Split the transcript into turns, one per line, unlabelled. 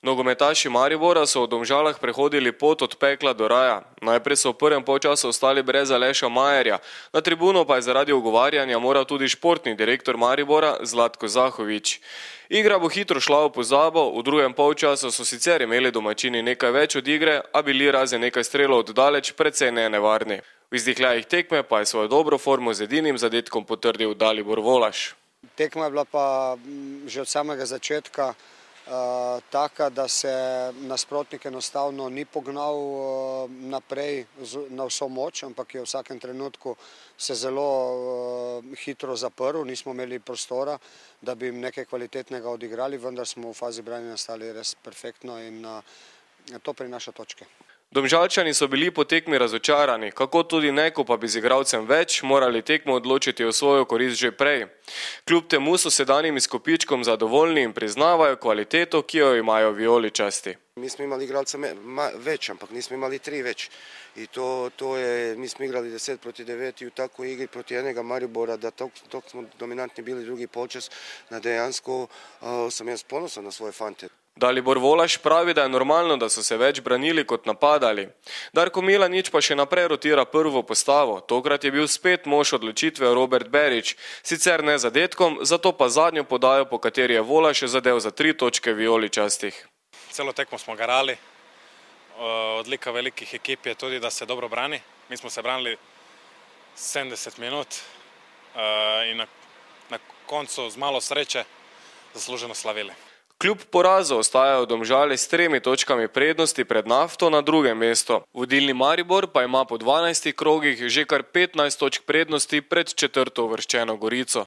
Nogometaši Maribora so v Domžalah prehodili pot od pekla do raja. Najprej so v prvem polčasu ostali brez Aleša Majerja, na tribuno pa je zaradi ugovarjanja moral tudi športni direktor Maribora Zlatko Zahovič. Igra bo hitro šla v pozabo, v drugem polčasu so sicer imeli domačini nekaj več od igre, a bili razen nekaj strelov od daleč precej nenevarni. V izdihljajih tekme pa je svojo dobro formo z edinim zadetkom potrdil Dalibor Volaš.
Tekma je bila pa že od samega začetka taka, da se nasprotnik enostavno ni pognal naprej na vso moč, ampak je v vsakem trenutku se zelo hitro zaprl, nismo imeli prostora, da bi jim nekaj kvalitetnega odigrali, vendar smo v fazi branjenja stali res perfektno in to prinaša točke.
Domžalčani so bili po tekmi razočarani, kako tudi ne, ko pa bi z igralcem več morali tekmo odločiti v svojo korist že prej. Kljub temu so sedanjim izkupičkom zadovoljni in priznavajo kvaliteto, ki jo imajo vijoličasti.
Mi smo imali igralca več, ampak nismo imali 3 več. I mi smo igrali 10-9 u takvoj igri proti enega Maribora, da tok smo dominantni bili drugi polčas, da dejansko sam jaz ponosan na svoje fante.
Dalibor Volaš pravi, da je normalno, da so se več branili kot napadali. Darko Milanič pa še naprej rotira prvo postavo. Tokrat je bil spet mož odločitve Robert Berić, sicer ne zadetkom, zato pa zadnjo podajo, po kateri je Volaš zadev za 3 točke vijoličastih.
Celo tekmo smo garali. Odlika velikih ekip je tudi, da se dobro brani. Mi smo se branili 70 minut in na koncu z malo sreće zasluženo slavili.
Kljub porazu ostajajo Domžale s 3 točkami prednosti pred Nafto na drugem mestu. Vodilni Maribor pa ima po 12 krogih že kar 15 točk prednosti pred četrto uvrščeno Gorico.